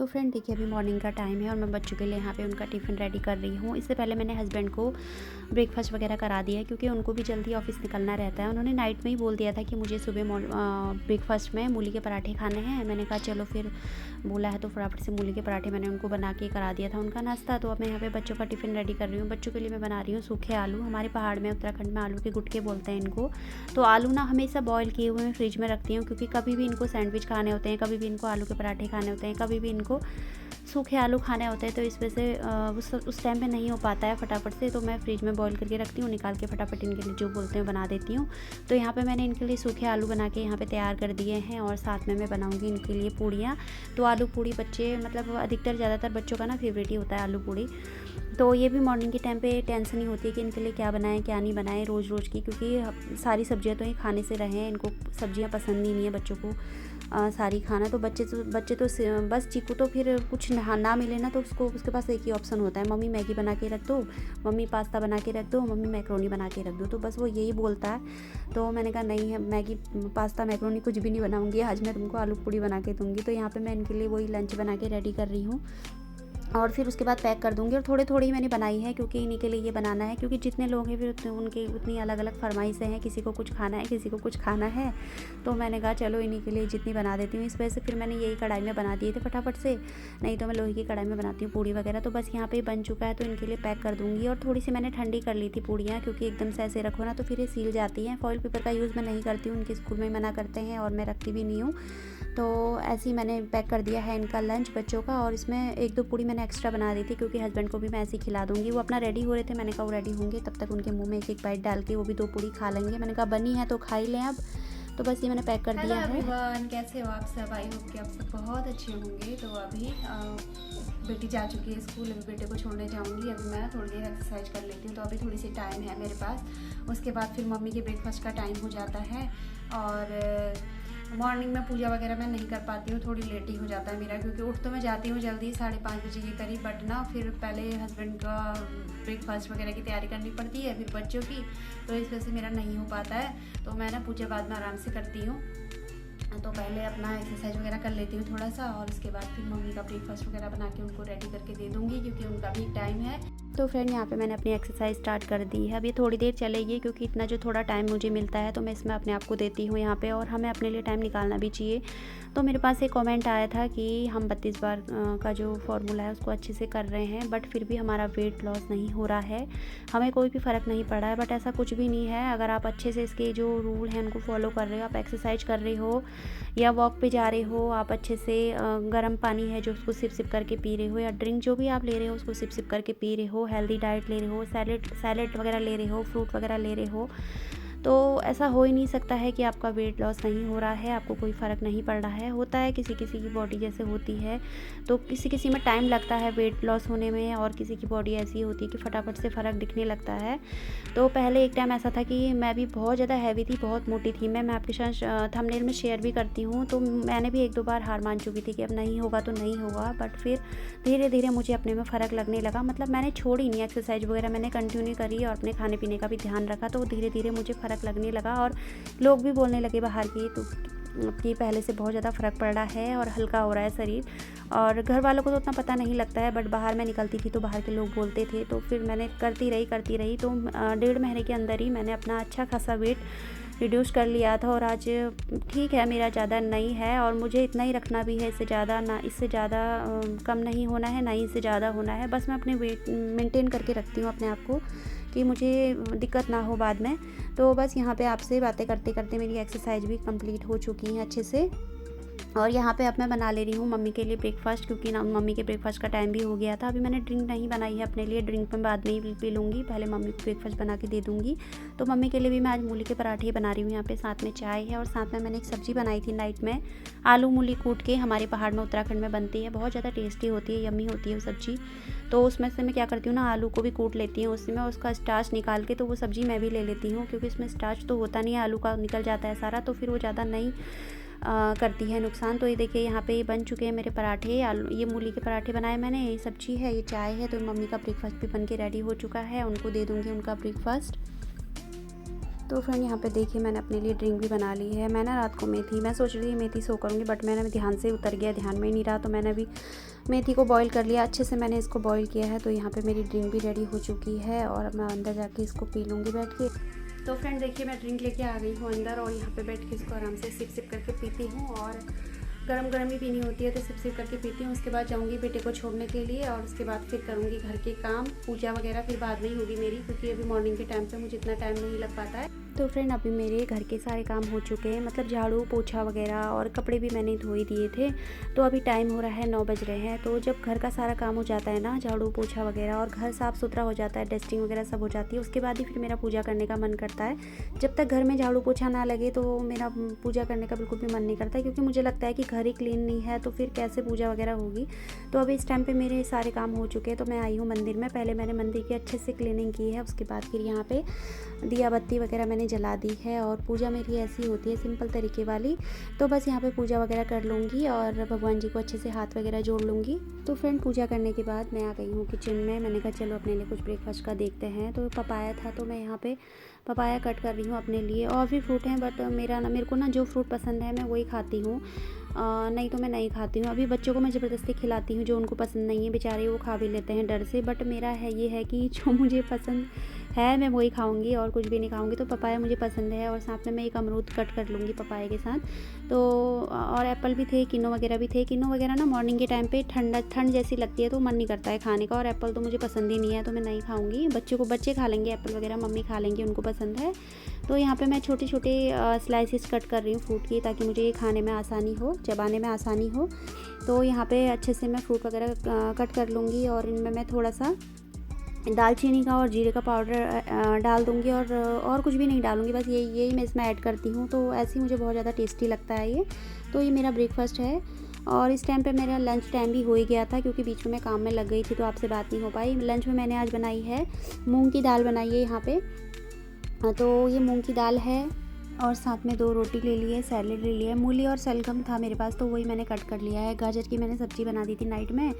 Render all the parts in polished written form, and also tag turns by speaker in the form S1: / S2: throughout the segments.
S1: तो फ्रेंड देखिए अभी मॉर्निंग का टाइम है और मैं बच्चों के लिए यहाँ पे उनका टिफ़िन रेडी कर रही हूँ। इससे पहले मैंने हस्बैंड को ब्रेकफास्ट वगैरह करा दिया है क्योंकि उनको भी जल्दी ऑफिस निकलना रहता है। उन्होंने नाइट में ही बोल दिया था कि मुझे सुबह ब्रेकफास्ट में मूली के पराठे खाने हैं। मैंने कहा चलो फिर बोला है तो फटाफट से मूली के पराठे मैंने उनको बना के करा दिया था उनका नाश्ता। तो अब मैं यहाँ पे बच्चों का टिफ़िन रेडी कर रही हूँ। बच्चों के लिए मैं बना रही हूँ सूखे आलू। हमारे पहाड़ में उत्तराखंड में आलू के गुटके बोलते हैं इनको। तो आलू ना हमेशा बॉयल किए हुए मैं फ्रिज में रखती हूँ क्योंकि कभी भी इनको सैंडविच खाने होते हैं, कभी भी इनको आलू के पराठे खाने होते हैं, कभी भी इनको सूखे आलू खाने होते हैं। तो इस वजह से उस टाइम पे नहीं हो पाता है फटाफट से, तो मैं फ्रिज में बॉईल करके रखती हूँ, निकाल के फटाफट इनके लिए जो बोलते हैं बना देती हूँ। तो यहाँ पे मैंने इनके लिए सूखे आलू बना के यहाँ पे तैयार कर दिए हैं और साथ में मैं बनाऊँगी इनके लिए पूड़ियाँ। तो आलू पूड़ी बच्चे मतलब अधिकतर ज़्यादातर बच्चों का ना फेवरेट ही होता है आलू पूड़ी। तो ये भी मॉर्निंग के टाइम पे टेंशन नहीं होती है कि इनके लिए क्या बनाएं क्या नहीं बनाएं रोज़ की, क्योंकि सारी सब्जियां तो ये खाने से रहे हैं। इनको सब्जियां पसंद ही नहीं है बच्चों को सारी खाना। तो बच्चे तो बस चीकू तो फिर कुछ ना मिले ना तो उसके पास एक ही ऑप्शन होता है, मम्मी मैगी बना के रख दो, मम्मी पास्ता बना के रख दो, मम्मी मैक्रोनी बना के रख दो। तो बस वो यही बोलता है। तो मैंने कहा नहीं है, मैगी पास्ता मैक्रोनी कुछ भी नहीं बनाऊँगी, आज मैं तुमको आलू पूड़ी बना के दूँगी। तो यहाँ पर मैं इनके लिए वही लंच बना के रेडी कर रही हूँ और फिर उसके बाद पैक कर दूँगी। और थोड़ी थोड़ी मैंने बनाई है क्योंकि इन्हीं के लिए ये बनाना है, क्योंकि जितने लोग हैं फिर उनके उतनी अलग अलग फरमाइशें हैं, किसी को कुछ खाना है, किसी को कुछ खाना है। तो मैंने कहा चलो इन्हीं के लिए जितनी बना देती हूँ। इस वजह से फिर मैंने यही कढ़ाई में बना दिए थे फटाफट से, नहीं तो मैं लोहे की कढ़ाई में बनाती हूँ पूड़ी वगैरह। तो बस यहाँ पर बन चुका है, तो इनके लिए पैक कर दूँगी। और थोड़ी सी मैंने ठंडी कर ली थी पूड़ियाँ, क्योंकि एकदम से ऐसे रखो ना तो फिर ये सील जाती हैं। फॉइल पेपर का यूज़ मैं नहीं करती हूँ, उनके स्कूल में मना करते हैं और मैं रखती भी नहीं हूँ। तो ऐसे ही मैंने पैक कर दिया है इनका लंच बच्चों का। और इसमें एक दो पूड़ी मैंने एक्स्ट्रा बना दी थी क्योंकि हस्बैंड को भी मैं ऐसे ही खिला दूँगी। वो अपना रेडी हो रहे थे, मैंने कहा वो रेडी होंगे तब तक उनके मुंह में एक एक बाइट डाल के वो भी 2 पूड़ी खा लेंगे। मैंने कहा बनी है तो खा ही लें अब। तो बस ये मैंने पैक कर दिया है।
S2: एवरीवन, कैसे हो आप सब? आई होप कि आप सब बहुत अच्छे होंगे। तो अभी बेटी जा चुकी है स्कूल, अभी बेटे को छोड़ने जाऊंगी। अभी मैं थोड़ी देर एक्सरसाइज कर लेती हूँ, तो अभी थोड़ी सी टाइम है मेरे पास। उसके बाद फिर मम्मी के ब्रेकफास्ट का टाइम हो जाता है। और मॉर्निंग में पूजा वगैरह मैं नहीं कर पाती हूँ, थोड़ी लेट ही हो जाता है मेरा, क्योंकि उठ तो मैं जाती हूँ जल्दी 5:30 बजे के करीब, बट ना फिर पहले हस्बैंड का ब्रेकफास्ट वगैरह की तैयारी करनी पड़ती है, फिर बच्चों की। तो इस वजह से मेरा नहीं हो पाता है। तो मैं ना पूजा बाद में आराम से करती हूँ। तो पहले अपना एक्सरसाइज वगैरह कर लेती हूँ थोड़ा सा, और उसके बाद फिर मम्मी का ब्रेकफास्ट वगैरह बना के उनको रेडी करके दे दूँगी, क्योंकि उनका भी टाइम है।
S1: तो फ्रेंड यहाँ पे मैंने अपनी एक्सरसाइज स्टार्ट कर दी है। अब ये थोड़ी देर चलेगी क्योंकि इतना जो थोड़ा टाइम मुझे मिलता है तो मैं इसमें अपने आप को देती हूँ यहाँ पे, और हमें अपने लिए टाइम निकालना भी चाहिए। तो मेरे पास एक कमेंट आया था कि हम 32 बार का जो फार्मूला है उसको अच्छे से कर रहे हैं बट फिर भी हमारा वेट लॉस नहीं हो रहा है, हमें कोई भी फ़र्क नहीं पड़ा है। बट ऐसा कुछ भी नहीं है। अगर आप अच्छे से इसके जो रूल हैं उनको फॉलो कर रहे हो, आप एक्सरसाइज कर रहे हो या वॉक पे जा रहे हो, आप अच्छे से गर्म पानी है जो उसको सिप सिप करके पी रहे हो, या ड्रिंक जो भी आप ले रहे हो उसको सिप सिप करके पी रहे हो, हेल्दी डाइट ले रहे हो, सैलेड वगैरह ले रहे हो, फ्रूट वगैरह ले रहे हो, तो ऐसा हो ही नहीं सकता है कि आपका वेट लॉस नहीं हो रहा है, आपको कोई फ़र्क नहीं पड़ रहा है। होता है किसी किसी की बॉडी जैसे होती है, तो किसी किसी में टाइम लगता है वेट लॉस होने में, और किसी की बॉडी ऐसी होती है कि फटाफट से फ़र्क दिखने लगता है। तो पहले एक टाइम ऐसा था कि मैं भी बहुत ज़्यादा हैवी थी, बहुत मोटी थी मैं आपके साथ थंबनेल में शेयर भी करती हूँ। तो मैंने भी 1-2 बार हार मान चुकी थी कि अब नहीं होगा तो नहीं होगा, बट फिर धीरे धीरे मुझे अपने में फ़र्क लगने लगा। मतलब मैंने छोड़ी नहीं, एक्सरसाइज वगैरह मैंने कंटिन्यू करी और अपने खाने पीने का भी ध्यान रखा, तो धीरे धीरे मुझे फ़र्क लगने लगा। और लोग भी बोलने लगे बाहर की तो कि पहले से बहुत ज़्यादा फ़र्क पड़ रहा है और हल्का हो रहा है शरीर। और घर वालों को तो उतना पता नहीं लगता है, बट बाहर मैं निकलती थी तो बाहर के लोग बोलते थे। तो फिर मैंने करती रही तो 1.5 महीने के अंदर ही मैंने अपना अच्छा खासा वेट रिड्यूस कर लिया था। और आज ठीक है, मेरा ज़्यादा नहीं है और मुझे इतना ही रखना भी है, इससे ज़्यादा ना, इससे ज़्यादा कम नहीं होना है, ना ही इससे ज़्यादा होना है। बस मैं अपने वेट मेंटेन करके रखती हूँ अपने आप को कि मुझे दिक्कत ना हो बाद में। तो बस यहाँ पे आपसे बातें करते करते मेरी एक्सरसाइज भी कंप्लीट हो चुकी है अच्छे से। और यहाँ पे अब मैं बना ले रही हूँ मम्मी के लिए ब्रेकफास्ट, क्योंकि ना मम्मी के ब्रेकफास्ट का टाइम भी हो गया था। अभी मैंने ड्रिंक नहीं बनाई है अपने लिए, ड्रिंक मैं बाद में ही पी लूँगी, पहले मम्मी को ब्रेकफास्ट बना के दे दूँगी। तो मम्मी के लिए भी मैं आज मूली के पराठे बना रही हूँ यहाँ पे, साथ में चाय है और साथ में मैंने एक सब्ज़ी बनाई थी नाइट में, आलू मूली कूट के। हमारे पहाड़ में उत्तराखंड में बनती है, बहुत ज़्यादा टेस्टी होती है, यम्मी होती है वो सब्ज़ी। तो उसमें से मैं क्या करती हूँ ना, आलू को भी कूट लेती हूँ, उसमें उसका स्टार्च निकाल के तो वो सब्ज़ी मैं भी ले लेती हूँ, क्योंकि इसमें स्टार्च तो होता नहीं है, आलू का निकल जाता है सारा, तो फिर वो ज़्यादा नहीं करती है नुकसान। तो ये देखिए यहाँ पे ये बन चुके हैं मेरे पराठे, आलू ये मूली के पराठे बनाए मैंने, ये सब्जी है, ये चाय है। तो मम्मी का ब्रेकफास्ट भी बन के रेडी हो चुका है, उनको दे दूँगी उनका ब्रेकफास्ट। तो फ्रेंड यहाँ पे देखिए मैंने अपने लिए ड्रिंक भी बना ली है। मैं ना रात को मैं सोच रही थी मेथी सो करूँगी, बट मैंने ध्यान से उतर गया, ध्यान में ही नहीं रहा। तो मैंने अभी मेथी को बॉईल कर लिया, अच्छे से मैंने इसको बॉईल किया है। तो यहाँ पे मेरी ड्रिंक भी रेडी हो चुकी है और अब मैं अंदर जाके इसको पी लूँगी बैठ के। तो फ्रेंड देखिए मैं ड्रिंक लेके आ गई हूँ अंदर और यहाँ पे बैठ के इसको आराम से सिप करके पीती हूँ। और गरम गरम ही पीनी होती है तो सिप करके पीती हूँ। उसके बाद जाऊँगी बेटे को छोड़ने के लिए और उसके बाद फिर करूँगी घर के काम, पूजा वगैरह फिर बाद में ही होगी मेरी, क्योंकि अभी मॉर्निंग के टाइम पे मुझे इतना टाइम नहीं लग पाता है। तो फ्रेंड अभी मेरे घर के सारे काम हो चुके हैं, मतलब झाड़ू पोछा वगैरह और कपड़े भी मैंने धो ही दिए थे। तो अभी टाइम हो रहा है 9 बज रहे हैं। तो जब घर का सारा काम हो जाता है ना, झाड़ू पोछा वगैरह और घर साफ़ सुथरा हो जाता है, डस्टिंग वगैरह सब हो जाती है, उसके बाद ही फिर मेरा पूजा करने का मन करता है। जब तक घर में झाड़ू पोछा ना लगे तो मेरा पूजा करने का बिल्कुल भी मन नहीं करता, क्योंकि मुझे लगता है कि घर ही क्लीन नहीं है तो फिर कैसे पूजा वगैरह होगी। तो अभी इस टाइम पे मेरे सारे काम हो चुके हैं। तो मैं आई हूँ मंदिर में। पहले मैंने मंदिर की अच्छे से क्लीनिंग की है, उसके बाद फिर यहाँ पे दिया बत्ती वगैरह मैंने जला दी है। और पूजा मेरी ऐसी होती है सिंपल तरीके वाली। तो बस यहाँ पे पूजा वगैरह कर लूँगी और भगवान जी को अच्छे से हाथ वगैरह जोड़ लूँगी। तो फ्रेंड पूजा करने के बाद मैं आ गई हूँ किचन में। मैंने कहा चलो अपने लिए कुछ ब्रेकफास्ट का देखते हैं। तो पपाया था तो मैं यहाँ पे पपाया कट कर रही हूँ अपने लिए। और भी फ्रूट हैं बट मेरे को ना जो फ्रूट पसंद है मैं वही खाती हूँ, नहीं तो मैं नहीं खाती हूँ। अभी बच्चों को मैं ज़बरदस्ती खिलाती हूँ, जो उनको पसंद नहीं है बेचारे वो खा भी लेते हैं डर से। बट मेरा ये है कि जो मुझे पसंद है मैं वही खाऊंगी और कुछ भी नहीं खाऊंगी। तो पपाया मुझे पसंद है और साथ में मैं एक अमरूद कट कर लूँगी पपाया के साथ। तो और एप्पल भी थे, किनो वगैरह भी थे। किनो वगैरह ना मॉर्निंग के टाइम पे ठंड जैसी लगती है तो मन नहीं करता है खाने का, और एप्पल तो मुझे पसंद ही नहीं है तो मैं नहीं खाऊंगी। बच्चे खा लेंगे एप्पल वगैरह, मम्मी खा लेंगे, उनको पसंद है। तो यहाँ पे मैं छोटे छोटे स्लाइसेस कट कर रही हूँ फ्रूट की, ताकि मुझे ये खाने में आसानी हो, चबाने में आसानी हो। तो यहाँ पे अच्छे से मैं फ्रूट वगैरह कट कर लूँगी और इनमें मैं थोड़ा सा दालचीनी का और जीरे का पाउडर डाल दूँगी और कुछ भी नहीं डालूँगी, बस यही मैं इसमें ऐड करती हूँ। तो ऐसे ही मुझे बहुत ज़्यादा टेस्टी लगता है ये। तो ये मेरा ब्रेकफास्ट है और इस टाइम पे मेरा लंच टाइम भी हो ही गया था, क्योंकि बीच में मैं काम में लग गई थी तो आपसे बात नहीं हो पाई। लंच में मैंने आज बनाई है मूंग की दाल बनाई है यहाँ पे। तो ये मूंग की दाल है और साथ में 2 रोटी ले ली है, सैलेड ले लिया है। मूली और सलगम था मेरे पास तो वही मैंने कट कर लिया है। गाजर की मैंने सब्ज़ी बना दी थी नाइट में,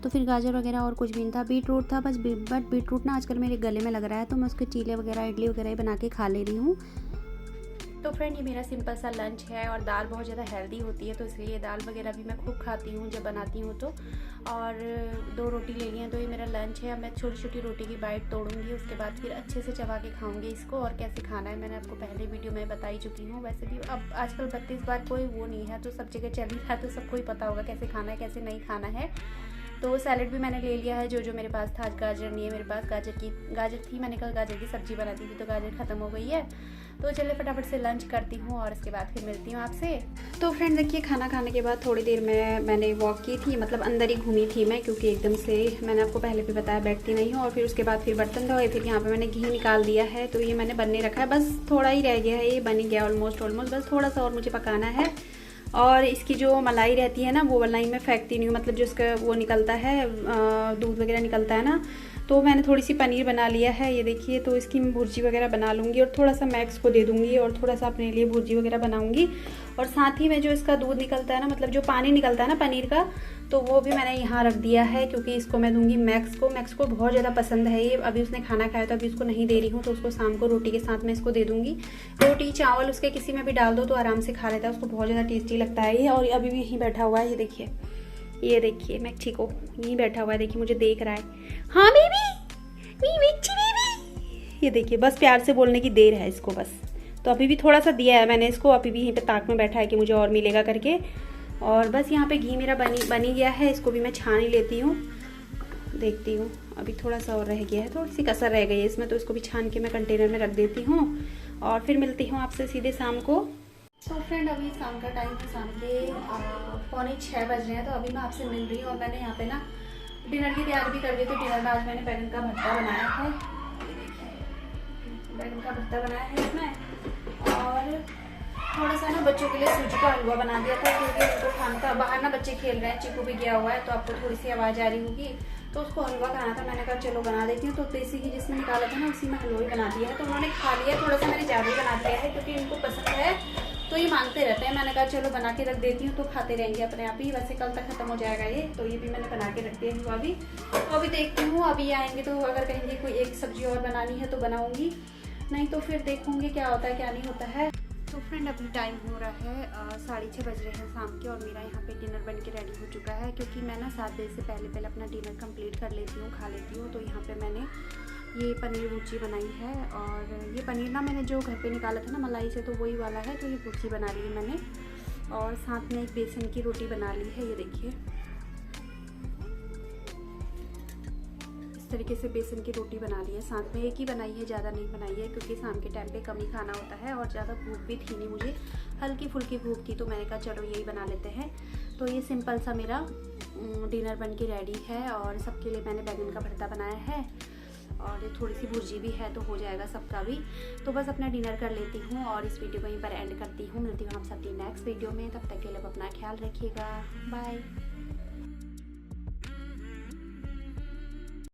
S1: तो फिर गाजर वगैरह और कुछ भी नहीं था। बीट रूट था बस, बट बीट रूट ना आजकल मेरे गले में लग रहा है तो मैं उसके चीले वगैरह इडली वगैरह बना के खा ले रही हूँ। तो फ्रेंड ये मेरा सिंपल सा लंच है और दाल बहुत ज़्यादा हेल्दी होती है तो इसलिए दाल वगैरह भी मैं खूब खाती हूँ जब बनाती हूँ तो। और 2 रोटी ले ली हैं तो ये मेरा लंच है। अब मैं छोटी छोटी रोटी की बाइट तोड़ूंगी, उसके बाद फिर अच्छे से चबा के खाऊंगी इसको। और कैसे खाना है मैंने आपको पहले वीडियो में बता ही चुकी हूँ। वैसे भी अब आजकल 32 बार कोई वो नहीं है तो सब जगह चल ही रहा है तो सबको ही पता होगा कैसे खाना है कैसे नहीं खाना है। तो सैलेड भी मैंने ले लिया है जो मेरे पास था। आज गाजर नहीं है मेरे पास, गाजर थी, मैंने कल गाजर की सब्ज़ी बनाती थी तो गाजर ख़त्म हो गई है। तो चलिए फटाफट से लंच करती हूँ और इसके बाद फिर मिलती हूँ आपसे। तो फ्रेंड देखिए खाना खाने के बाद थोड़ी देर मैंने वॉक की थी, मतलब अंदर ही घूमी थी मैं, क्योंकि एकदम से मैंने आपको पहले भी बताया बैठती नहीं हूँ। और फिर उसके बाद फिर बर्तन धोए, फिर यहाँ पे मैंने घी निकाल दिया है तो ये मैंने बनने रखा है, बस थोड़ा ही रह गया है, ये बन ही गया ऑलमोस्ट, बस थोड़ा सा और मुझे पकाना है। और इसकी जो मलाई रहती है ना वो मलाई मैं फेंकती नहीं हूँ, मतलब जो इसका वो निकलता है दूध वगैरह निकलता है ना, तो मैंने थोड़ी सी पनीर बना लिया है ये देखिए। तो इसकी मैं भुर्जी वगैरह बना लूँगी और थोड़ा सा मैक्स को दे दूँगी और थोड़ा सा अपने लिए भुर्जी वगैरह बनाऊँगी। और साथ ही में जो इसका दूध निकलता है ना, मतलब जो पानी निकलता है ना पनीर का, तो वो भी मैंने यहाँ रख दिया है, क्योंकि इसको मैं दूँगी मैक्स को बहुत ज़्यादा पसंद है ये। अभी उसने खाना खाया तो अभी उसको नहीं दे रही हूँ, तो उसको शाम को रोटी के साथ मैं इसको दे दूँगी। रोटी चावल उसके किसी में भी डाल दो तो आराम से खा लेता है, उसको बहुत ज़्यादा टेस्टी लगता है ये। और अभी भी यहीं बैठा हुआ है, ये देखिए मैक्सी को यहीं बैठा हुआ है, देखिए मुझे देख रहा है। हाँ बेबी, ये देखिए बस प्यार से बोलने की देर है इसको बस। तो अभी भी थोड़ा सा दिया है मैंने इसको, अभी भी यहीं पे ताक में बैठा है कि मुझे और मिलेगा करके। और बस यहाँ पे घी मेरा बनी गया है, इसको भी मैं छान ही लेती हूँ, देखती हूँ। अभी थोड़ा सा और रह गया है, थोड़ी सी कसर रह गई है इसमें, तो इसको भी छान के मैं कंटेनर में रख देती हूँ और फिर मिलती हूँ आपसे सीधे शाम को। तो फ्रेंड अभी शाम का टाइम है, शाम के 5:45 बज रहे हैं। तो अभी मैं आपसे मिल रही हूँ और मैंने यहाँ पे ना डिनर की तैयारी भी कर दी। तो डिनर में आज मैंने बैगन का भरता बनाया है, इसमें। और थोड़ा सा ना बच्चों के लिए सूजी का हलवा बना दिया था, क्योंकि उनको खाना था। बाहर ना बच्चे खेल रहे हैं, चिकू भी गया हुआ है तो आपको थोड़ी सी आवाज़ आ रही होगी, तो उसको हलवा खाना था। मैंने कहा चलो बना देती हूँ। तो देसी घी जिसमें निकाला था ना उसी में हलवा भी बना दिया है, तो उन्होंने खा लिया। थोड़ा सा मैंने ज़्यादा ही बना दिया है क्योंकि इनको पसंद है तो ये मांगते रहते हैं। मैंने कहा चलो बना के रख देती हूँ तो खाते रहेंगे अपने आप ही। वैसे कल तक खत्म हो जाएगा ये, तो ये भी मैंने बना के रख दिया हलवा भी। तो अभी देखती हूँ, अभी आएंगे तो अगर कहेंगे कोई एक सब्जी और बनानी है तो बनाऊँगी।
S2: नहीं तो फिर देखूँगी क्या होता है क्या नहीं होता है। तो फ्रेंड अभी टाइम हो रहा है 6:30 बज रहे हैं शाम के और मेरा यहाँ पे डिनर बन के रेडी हो चुका है, क्योंकि मैं ना 7 बजे से पहले अपना डिनर कंप्लीट कर लेती हूँ, खा लेती हूँ। तो यहाँ पे मैंने ये पनीर भुर्जी बनाई है, और ये पनीर ना मैंने जो घर पे निकाला था ना मलाई से, तो वही वाला है। तो ये भुर्जी बना ली है मैंने, और साथ में एक बेसन की रोटी बना ली है। ये देखिए इस तरीके से बेसन की रोटी बना ली है, साथ में एक ही बनाई है, ज़्यादा नहीं बनाई है, क्योंकि शाम के टाइम पे कम ही खाना होता है और ज़्यादा भूख भी थी नहीं मुझे, हल्की फुल्की भूख थी। तो मैंने कहा चलो यही बना लेते हैं। तो ये सिंपल सा मेरा डिनर बन के रेडी है, और सबके लिए मैंने बैंगन का भरता बनाया है, और ये थोड़ी सी भुर्जी भी है, तो हो जाएगा सबका भी। तो बस अपना डिनर कर लेती हूँ और इस वीडियो को यहीं पर एंड करती हूँ। मिलती हूँ आप सबकी नेक्स्ट वीडियो में, तब तक के लिए अपना ख्याल रखिएगा। बाय।